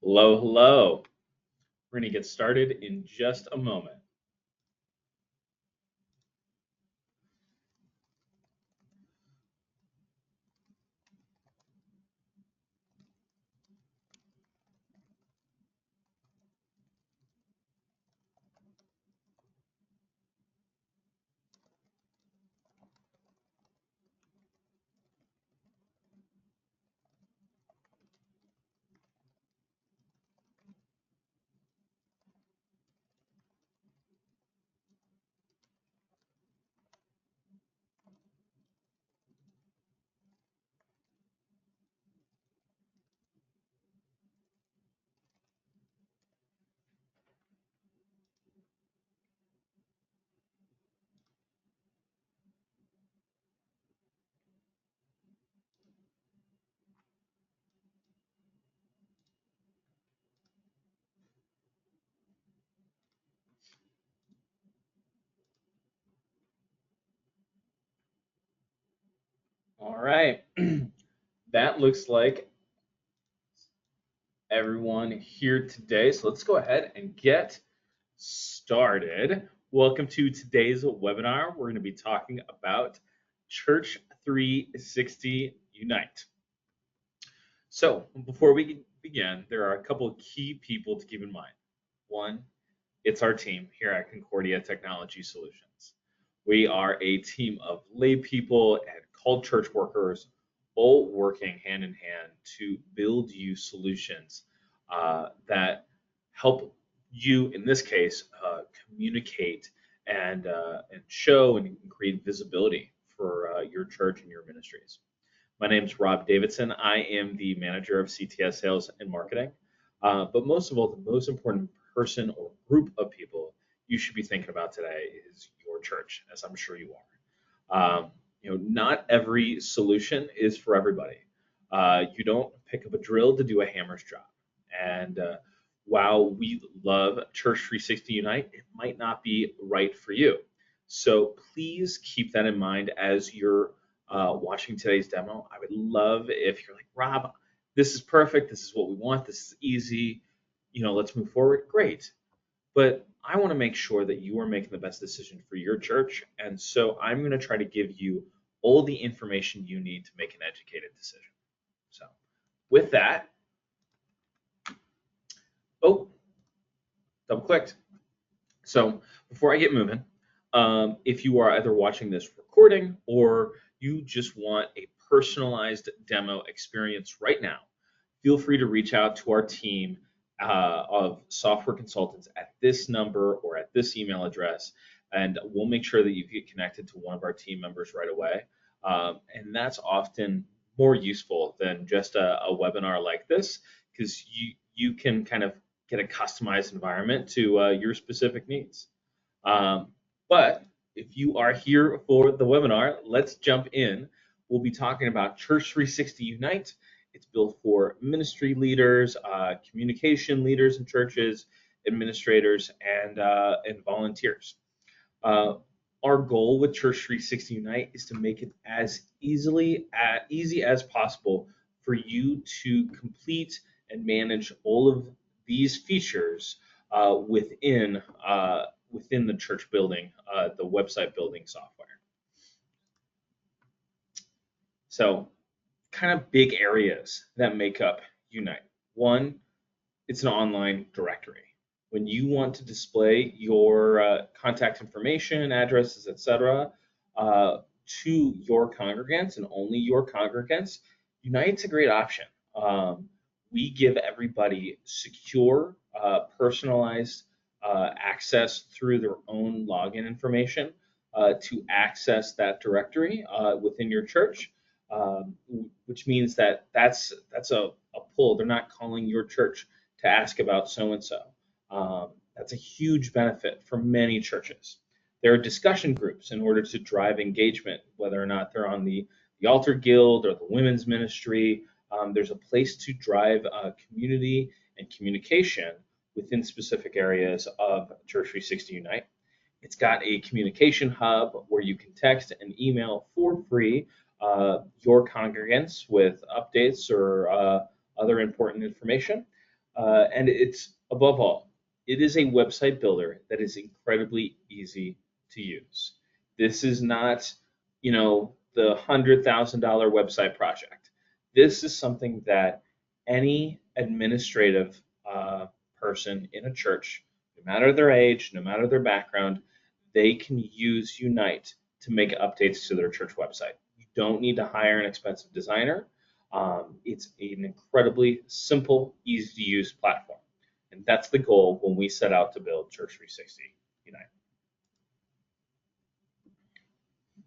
Hello, hello. We're going to get started in just a moment. All right. That looks like everyone here today. So let's go ahead and get started. Welcome to today's webinar. We're going to be talking about Church 360 Unite. So before we begin, there are a couple of key people to keep in mind. One, it's our team here at Concordia Technology Solutions. We are a team of lay people and called church workers, all working hand in hand to build you solutions that help you, in this case, communicate and show and create visibility for your church and your ministries. My name is Rob Davidson. I am the manager of CTS Sales and Marketing. But most of all, the most important person or group of people you should be thinking about today is your church, as I'm sure you are. Not every solution is for everybody. You don't pick up a drill to do a hammer's job. And while we love Church 360 Unite, it might not be right for you. So please keep that in mind as you're watching today's demo. I would love if you're like, Rob, this is perfect. This is what we want. This is easy. Let's move forward. Great. But I want to make sure that you are making the best decision for your church. And so I'm going to try to give you all the information you need to make an educated decision. So with that, double clicked. So before I get moving, if you are either watching this recording or you just want a personalized demo experience right now, feel free to reach out to our team of software consultants at this number or at this email address, and we'll make sure that you get connected to one of our team members right away. And that's often more useful than just a webinar like this, because you can kind of get a customized environment to your specific needs. But if you are here for the webinar, let's jump in. We'll be talking about Church 360 Unite. It's built for ministry leaders, communication leaders in churches, administrators, and volunteers. Our goal with Church 360 Unite is to make it as easy as possible for you to complete and manage all of these features within the church building, the website building software. So kind of big areas that make up Unite. One, it's an online directory. When you want to display your contact information, addresses, etc., to your congregants and only your congregants, Unite's a great option. We give everybody secure, personalized access through their own login information to access that directory within your church, which means that's a pull. They're not calling your church to ask about so-and-so. That's a huge benefit for many churches. There are discussion groups in order to drive engagement, whether or not they're on the Altar Guild or the Women's Ministry. There's a place to drive community and communication within specific areas of Church 360 Unite. It's got a communication hub where you can text and email for free your congregants with updates or other important information. And it's, above all, it is a website builder that is incredibly easy to use. This is not, the $100,000 website project. This is something that any administrative person in a church, no matter their age, no matter their background, they can use Unite to make updates to their church website. You don't need to hire an expensive designer. It's an incredibly simple, easy to use platform. And that's the goal when we set out to build Church360 Unite.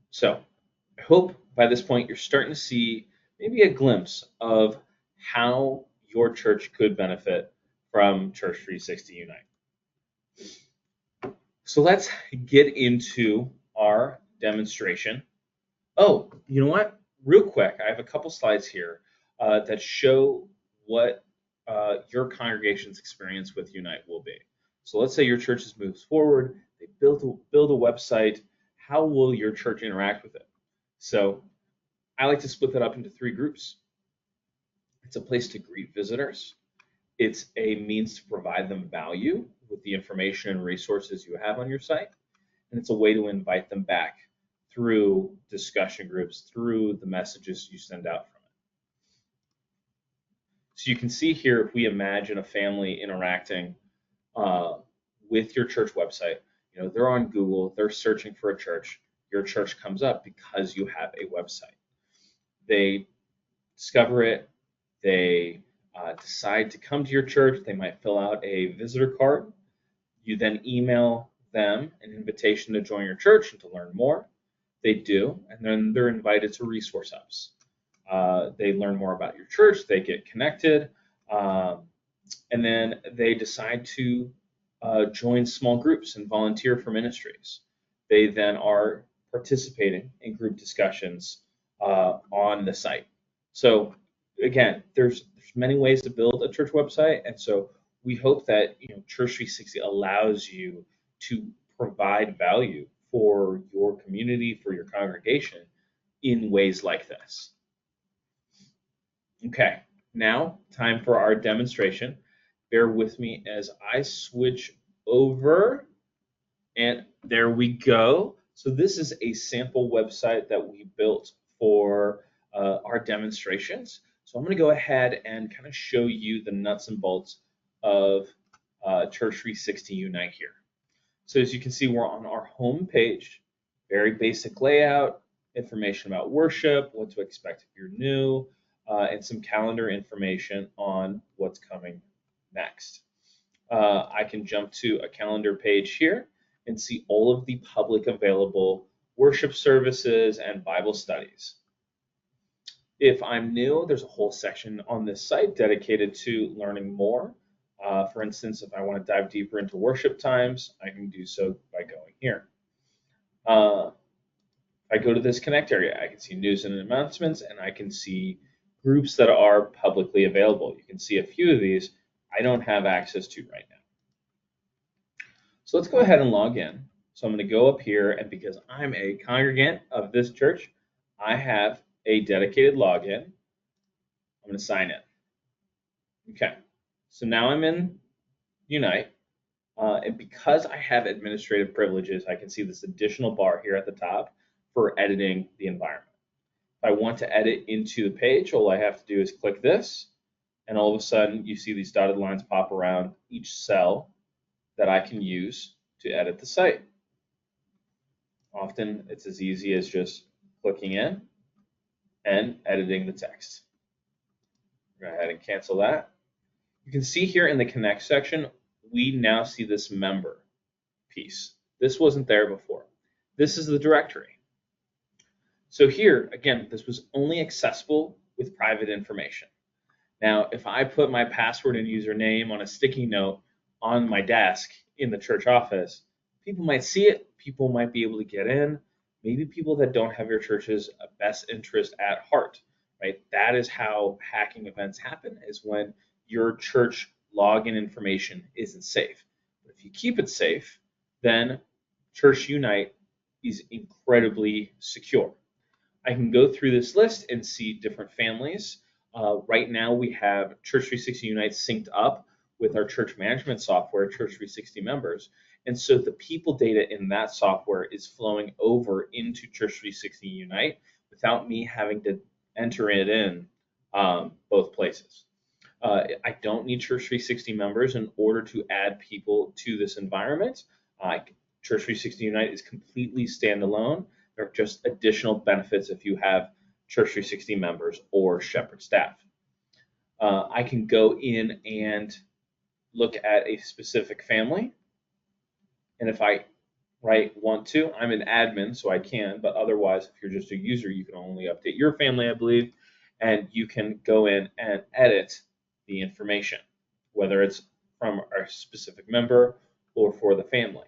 So I hope by this point you're starting to see maybe a glimpse of how your church could benefit from Church360 Unite. So let's get into our demonstration. Oh, you know what? Real quick, I have a couple slides here that show what your congregation's experience with Unite will be. So let's say your church has moved forward, they build a website. How will your church interact with it? So I like to split that up into three groups. It's a place to greet visitors. It's a means to provide them value with the information and resources you have on your site. And it's a way to invite them back through discussion groups, through the messages you send out from it. So you can see here, if we imagine a family interacting with your church website, they're on Google, they're searching for a church, your church comes up because you have a website. They discover it, they decide to come to your church, they might fill out a visitor card. You then email them an invitation to join your church and to learn more. They do, and then they're invited to resource hubs. They learn more about your church, they get connected, and then they decide to join small groups and volunteer for ministries. They then are participating in group discussions on the site. So again, there's many ways to build a church website, and so we hope that Church360 allows you to provide value for your community, for your congregation in ways like this. Okay, now time for our demonstration. Bear with me as I switch over, and there we go. So this is a sample website that we built for our demonstrations. So I'm going to go ahead and kind of show you the nuts and bolts of Church360 Unite here. So as you can see, we're on our home page, very basic layout, information about worship, what to expect if you're new, and some calendar information on what's coming next. I can jump to a calendar page here and see all of the public available worship services and Bible studies. If I'm new, there's a whole section on this site dedicated to learning more. For instance, if I want to dive deeper into worship times, I can do so by going here. If I go to this connect area, I can see news and announcements, and I can see groups that are publicly available. You can see a few of these I don't have access to right now. So let's go ahead and log in. So I'm going to go up here, and because I'm a congregant of this church, I have a dedicated login. I'm going to sign in. Okay, so now I'm in Unite, and because I have administrative privileges, I can see this additional bar here at the top for editing the environment. If I want to edit into the page, all I have to do is click this, and all of a sudden you see these dotted lines pop around each cell that I can use to edit the site. Often it's as easy as just clicking in and editing the text. Go ahead and cancel that. You can see here in the connect section, we now see this member piece. This wasn't there before. This is the directory. So here, again, this was only accessible with private information. Now, if I put my password and username on a sticky note on my desk in the church office, people might see it, people might be able to get in, maybe people that don't have your church's best interest at heart, right? That is how hacking events happen, is when your church login information isn't safe. But if you keep it safe, then Church Unite is incredibly secure. I can go through this list and see different families. Right now we have Church360 Unite synced up with our church management software, Church360 members. And so the people data in that software is flowing over into Church360 Unite without me having to enter it in both places. I don't need Church360 members in order to add people to this environment. Church360 Unite is completely standalone. There are just additional benefits if you have Church360 members or Shepherd staff. I can go in and look at a specific family. And if I want to, I'm an admin, so I can, but otherwise, if you're just a user, you can only update your family, I believe, and you can go in and edit the information, whether it's from a specific member or for the family.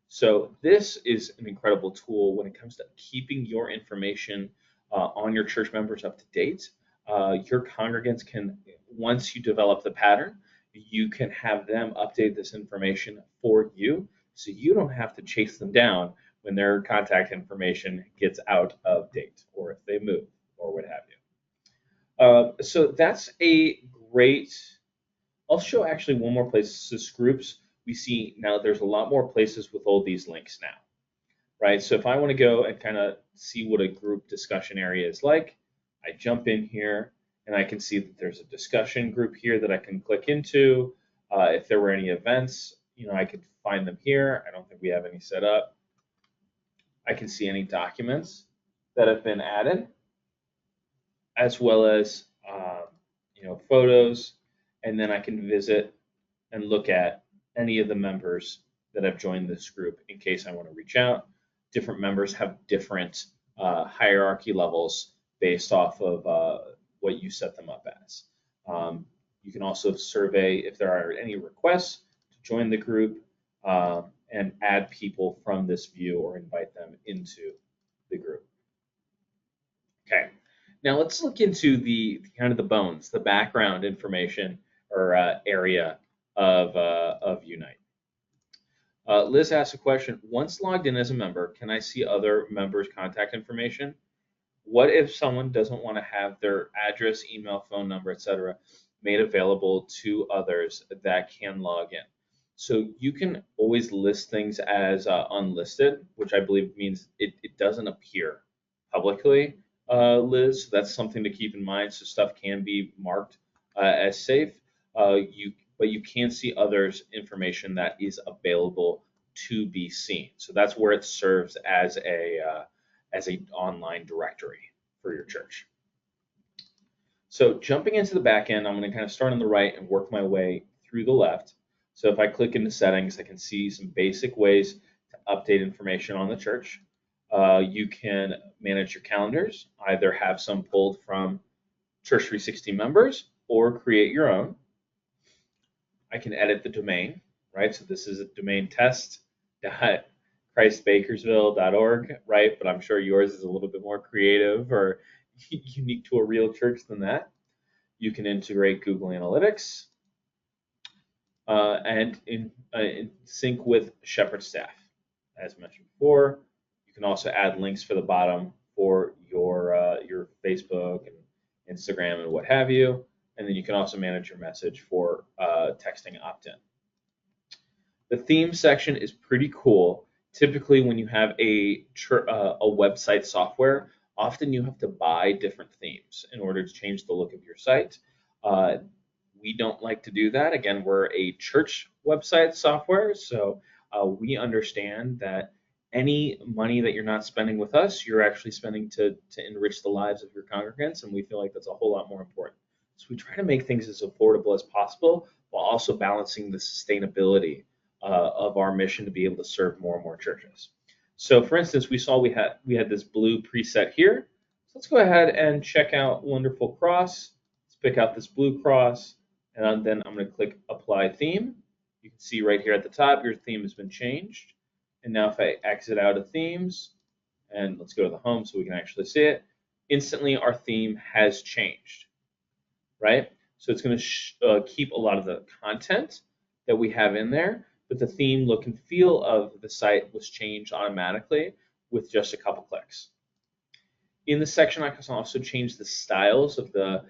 So this is an incredible tool when it comes to keeping your information on your church members up to date. Your congregants can, once you develop the pattern, you can have them update this information for you, so you don't have to chase them down when their contact information gets out of date or if they move or what have you. So that's a great. I'll show actually one more place. This is groups. We see now there's a lot more places with all these links now, right? So if I want to go and kind of see what a group discussion area is like, I jump in here and I can see that there's a discussion group here that I can click into. If there were any events, I could find them here. I don't think we have any set up. I can see any documents that have been added, as well as photos, and then I can visit and look at any of the members that have joined this group in case I want to reach out. Different members have different hierarchy levels based off of what you set them up as. You can also survey if there are any requests to join the group and add people from this view or invite them into the group. Okay, now let's look into the kind of the bones, the background information or area of Unite. Liz asked a question, once logged in as a member, can I see other members' contact information? What if someone doesn't want to have their address, email, phone number, etc. made available to others that can log in? So you can always list things as unlisted, which I believe means it doesn't appear publicly, Liz. So that's something to keep in mind. So stuff can be marked as safe. But you can see others' information that is available to be seen. So that's where it serves as an online directory for your church. So jumping into the back end, I'm going to kind of start on the right and work my way through the left. So if I click into settings, I can see some basic ways to update information on the church. You can manage your calendars, either have some pulled from Church360 members or create your own. I can edit the domain, right? So this is a domain test.christbakersville.org, right? But I'm sure yours is a little bit more creative or unique to a real church than that. You can integrate Google Analytics and in sync with Shepherd staff, as mentioned before. You can also add links for the bottom for your Facebook and Instagram and what have you. And then you can also manage your message for texting opt-in. The theme section is pretty cool. Typically, when you have a website software, often you have to buy different themes in order to change the look of your site. We don't like to do that. Again, we're a church website software, so we understand that any money that you're not spending with us, you're actually spending to enrich the lives of your congregants, and we feel like that's a whole lot more important. So we try to make things as affordable as possible while also balancing the sustainability of our mission to be able to serve more and more churches. So for instance, we saw we had this blue preset here. So let's go ahead and check out Wonderful Cross. Let's pick out this blue cross, and then I'm going to click Apply Theme. You can see right here at the top, your theme has been changed. And now if I exit out of themes, and let's go to the home so we can actually see it, instantly our theme has changed, right? So it's going to keep a lot of the content that we have in there, but the theme, look, and feel of the site was changed automatically with just a couple clicks. In the section, I can also change the styles of the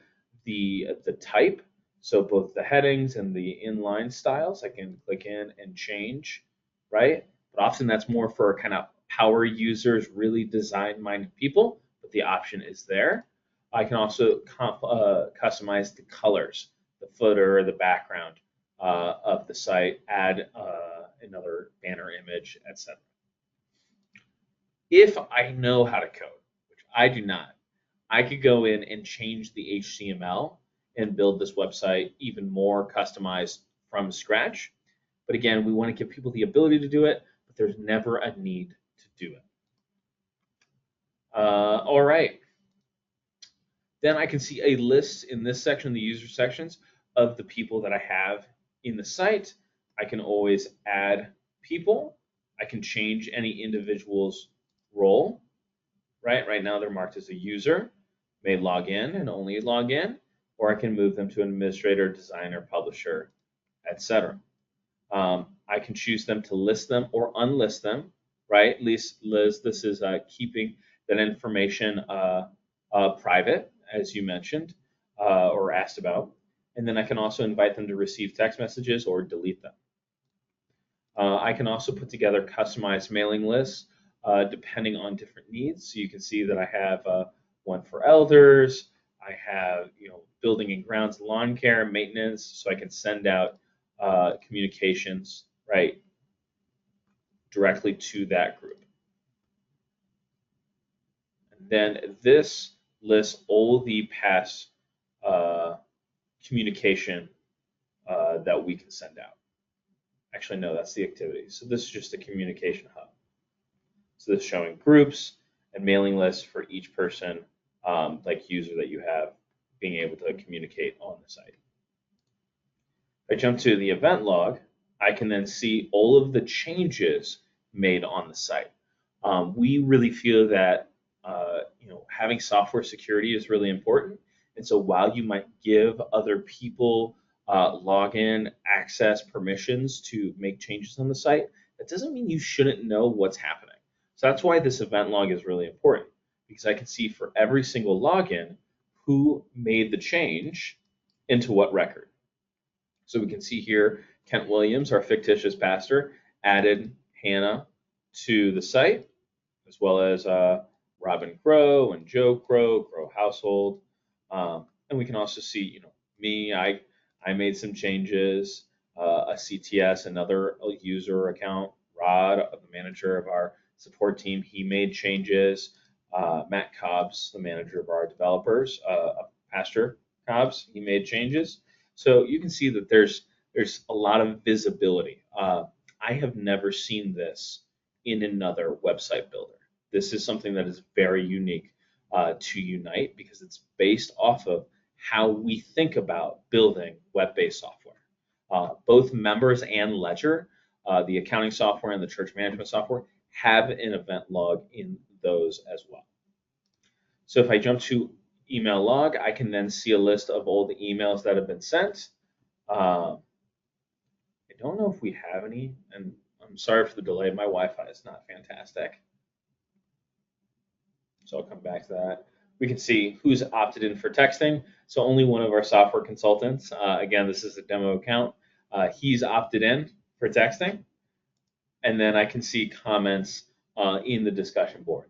type. So both the headings and the inline styles, I can click in and change, right? But often that's more for kind of power users, really design-minded people, but the option is there. I can also customize the colors, the footer, the background of the site, add another banner image, etc. If I know how to code, which I do not, I could go in and change the HTML and build this website even more customized from scratch. But again, we want to give people the ability to do it, but there's never a need to do it. All right. Then I can see a list in this section, the user sections, of the people that I have in the site. I can always add people. I can change any individual's role, right? Right now they're marked as a user, may log in and only log in, or I can move them to an administrator, designer, publisher, etc. I can choose them to list them or unlist them, right? Liz, this is keeping that information private, as you mentioned or asked about. And then I can also invite them to receive text messages or delete them. I can also put together customized mailing lists depending on different needs. So you can see that I have one for elders. I have, building and grounds, lawn care, maintenance. So I can send out communications, right, directly to that group. And then this lists all the past communication that we can send out. Actually, no, that's the activity. So this is just a communication hub. So this is showing groups and mailing lists for each person, like user that you have, being able to communicate on the site. If I jump to the event log, I can then see all of the changes made on the site. We really feel that having software security is really important. And so while you might give other people login, access, permissions to make changes on the site, that doesn't mean you shouldn't know what's happening. So that's why this event log is really important, because I can see for every single login who made the change into what record. So we can see here Kent Williams, our fictitious pastor, added Hannah to the site, as well as Robin Crow and Joe Crow, Crow household. And we can also see, me, I made some changes, a CTS, another user account, Rod, the manager of our support team, he made changes. Matt Cobbs, the manager of our developers, Pastor Cobbs, he made changes. So you can see that there's a lot of visibility. I have never seen this in another website builder. This is something that is very unique to Unite because it's based off of how we think about building web-based software. Both Members and Ledger, the accounting software and the church management software, have an event log in those as well. So if I jump to email log, I can then see a list of all the emails that have been sent. I don't know if we have any, and I'm sorry for the delay. My Wi-Fi is not fantastic. So I'll come back to that. We can see who's opted in for texting. So only one of our software consultants, again, this is a demo account, he's opted in for texting. And then I can see comments in the discussion board.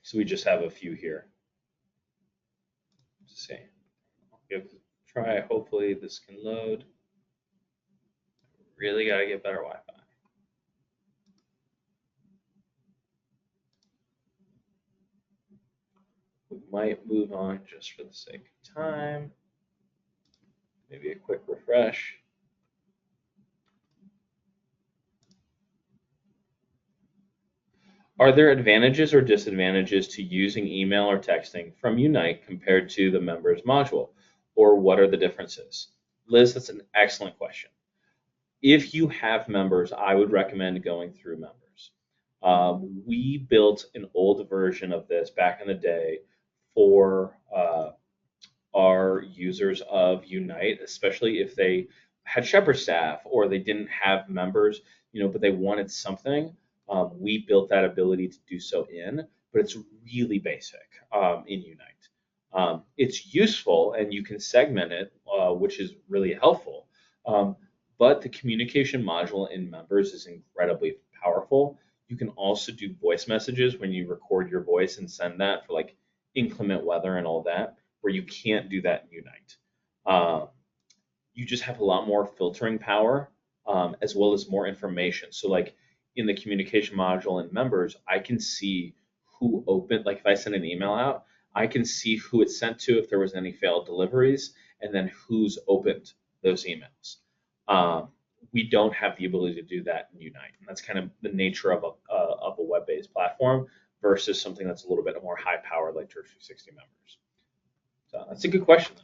So we just have a few here. Let's see. I'll give it a try. Hopefully this can load. Really got to get better Wi-Fi. We might move on just for the sake of time. Maybe a quick refresh. Are there advantages or disadvantages to using email or texting from Unite compared to the members module? Or what are the differences? Liz, that's an excellent question. If you have members, I would recommend going through members. We built an old version of this back in the day for our users of Unite, especially if they had shepherd staff or they didn't have members, but they wanted something. We built that ability to do so in, but but it's really basic in Unite. It's useful and you can segment it, which is really helpful. Um, but the communication module in Members is incredibly powerful. You can also do voice messages when you record your voice and send that for like inclement weather and all that, where you can't do that in Unite. You just have a lot more filtering power, as well as more information. So like in the communication module in Members, I can see who opened, like if I send an email out, I can see who it's sent to, if there was any failed deliveries, and then who's opened those emails. We don't have the ability to do that in Unite. And that's kind of the nature of a web-based platform versus something that's a little bit more high powered like Church360 Members. So that's a good question,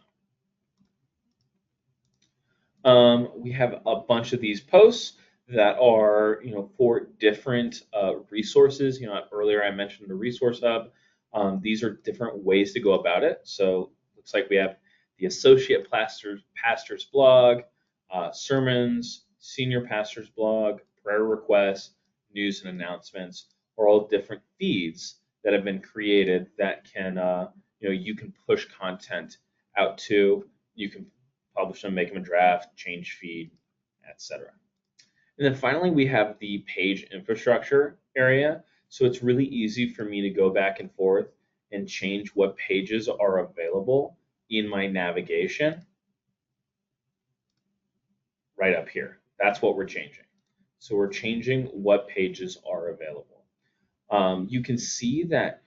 though. We have a bunch of these posts that are, for different resources. Earlier I mentioned the resource hub. These are different ways to go about it. So looks like we have the associate pastor's blog, sermons, senior pastor's blog, prayer requests, news and announcements, are all different feeds that have been created that can, you can push content out to. You can publish them, make them a draft, change feed, etc. And then finally, we have the page infrastructure area. So it's really easy for me to go back and forth and change what pages are available in my navigation right up here. That's what we're changing. So we're changing what pages are available. You can see that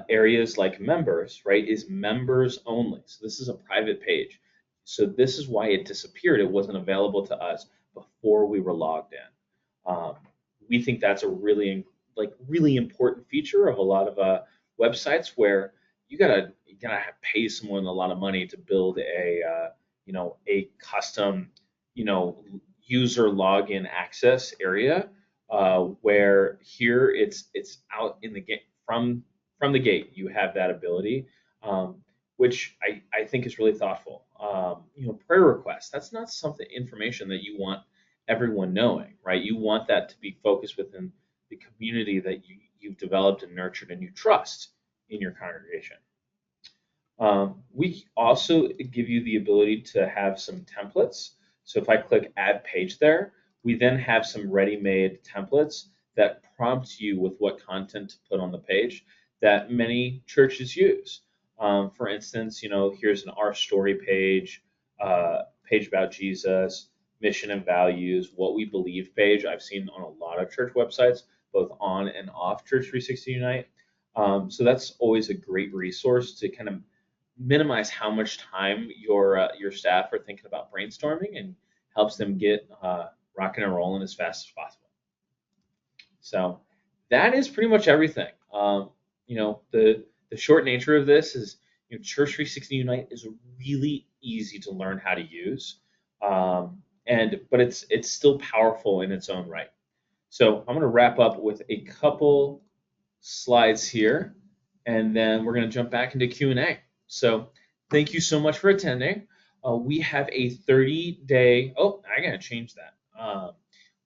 areas like members, right, is members only. So this is a private page. So this is why it disappeared. It wasn't available to us before we were logged in. We think that's a really important feature of a lot of websites where you gotta pay someone a lot of money to build a custom user login access area, where here it's out in the gate from the gate. You have that ability, which I think is really thoughtful. Prayer requests, that's not information that you want everyone knowing, right? You want that to be focused within the community that you've developed and nurtured and you trust in your congregation. We also give you the ability to have some templates. So if I click add page there, we then have some ready-made templates that prompt you with what content to put on the page that many churches use. For instance, here's an Our Story page, page about Jesus, mission and values, what we believe page. I've seen on a lot of church websites, both on and off Church360 Unite. So that's always a great resource to kind of minimize how much time your staff are thinking about brainstorming, and helps them get rocking and rolling as fast as possible. So that is pretty much everything. The short nature of this is, Church360 Unite is really easy to learn how to use, but it's still powerful in its own right. So I'm going to wrap up with a couple slides here, and then we're going to jump back into Q&A. So thank you so much for attending. We have a 30-day, I got to change that.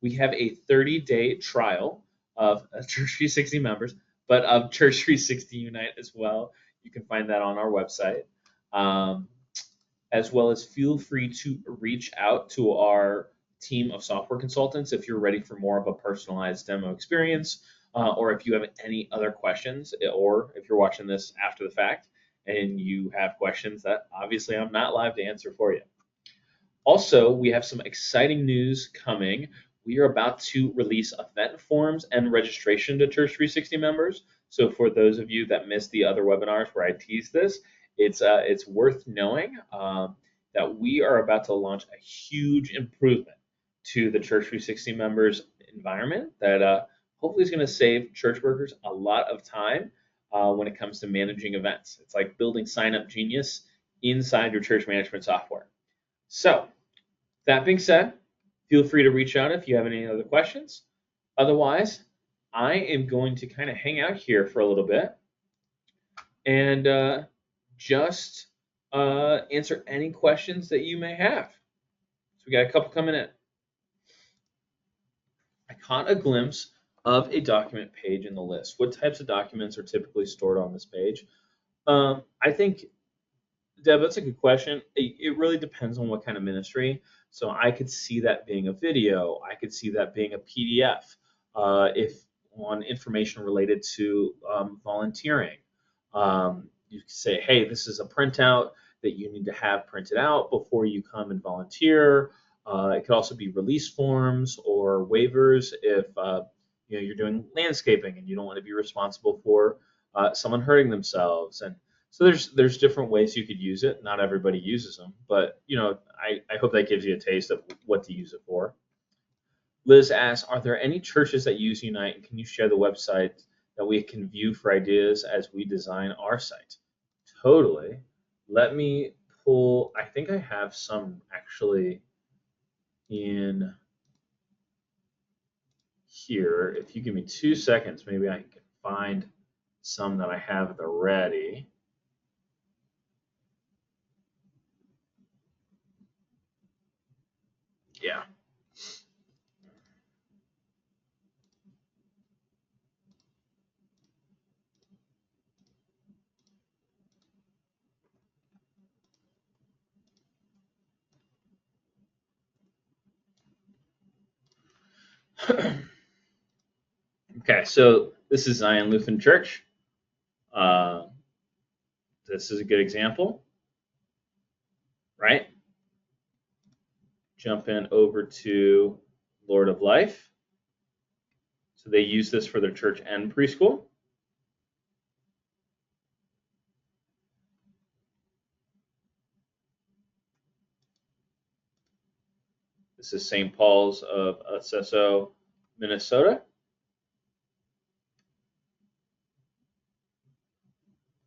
We have a 30-day trial of Church360 members, but of Church360 Unite as well. You can find that on our website. As well as feel free to reach out to our team of software consultants if you're ready for more of a personalized demo experience, or if you have any other questions, or if you're watching this after the fact and you have questions that obviously I'm not live to answer for you. Also, we have some exciting news coming. We are about to release event forms and registration to Church360 members. So for those of you that missed the other webinars where I teased this, it's worth knowing that we are about to launch a huge improvement to the Church360 members environment that hopefully is going to save church workers a lot of time when it comes to managing events. It's like building Sign Up Genius inside your church management software. So that being said, feel free to reach out if you have any other questions. Otherwise, I am going to kind of hang out here for a little bit and just answer any questions that you may have. So we got a couple coming in. I caught a glimpse of a document page in the list. What types of documents are typically stored on this page? I think, Deb, that's a good question. It really depends on what kind of ministry. So I could see that being a video. I could see that being a PDF. If on information related to volunteering, you could say, hey, this is a printout that you need to have printed out before you come and volunteer. It could also be release forms or waivers if you're doing landscaping and you don't want to be responsible for someone hurting themselves. And so there's different ways you could use it. Not everybody uses them, but I hope that gives you a taste of what to use it for. Liz asks, are there any churches that use Unite, and can you share the website that we can view for ideas as we design our site? Totally. Let me pull, I think I have some actually in here. If you give me 2 seconds, maybe I can find some that I have at the ready. Yeah. Okay, so this is Zion Lutheran Church. This is a good example, right? Jump in over to Lord of Life. So they use this for their church and preschool. This is St. Paul's of Acesso, Minnesota.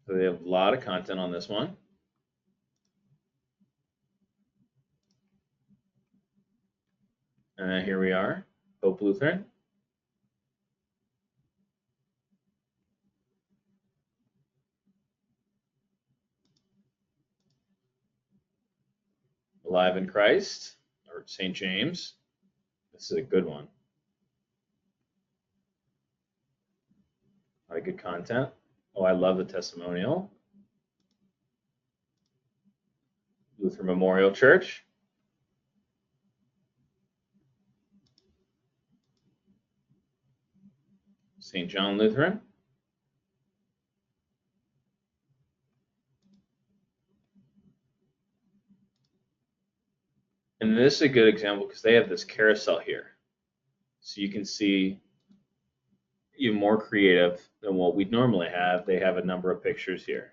So they have a lot of content on this one. And here we are, Hope Lutheran. Alive in Christ, or St. James. This is a good one. A lot of good content. Oh, I love the testimonial. Lutheran Memorial Church. St. John Lutheran. And this is a good example because they have this carousel here. So you can see even more creative than what we'd normally have. They have a number of pictures here.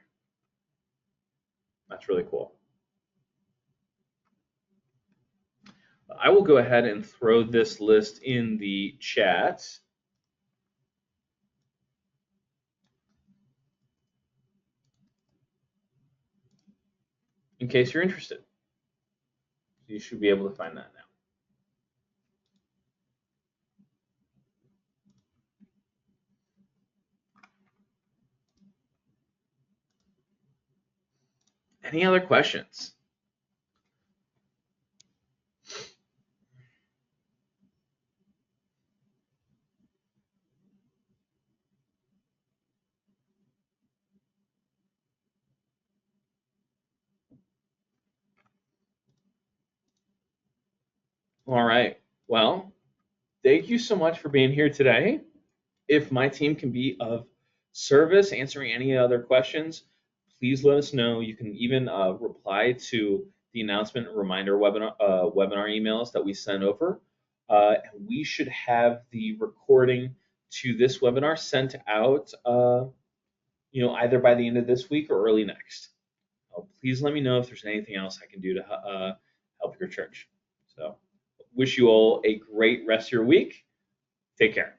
That's really cool. I will go ahead and throw this list in the chat. In case you're interested. You should be able to find that now. Any other questions? All right. Well, thank you so much for being here today. If my team can be of service answering any other questions, please let us know. You can even reply to the announcement reminder webinar emails that we send over. And we should have the recording to this webinar sent out either by the end of this week or early next. Please let me know if there's anything else I can do to help your church. So wish you all a great rest of your week. Take care.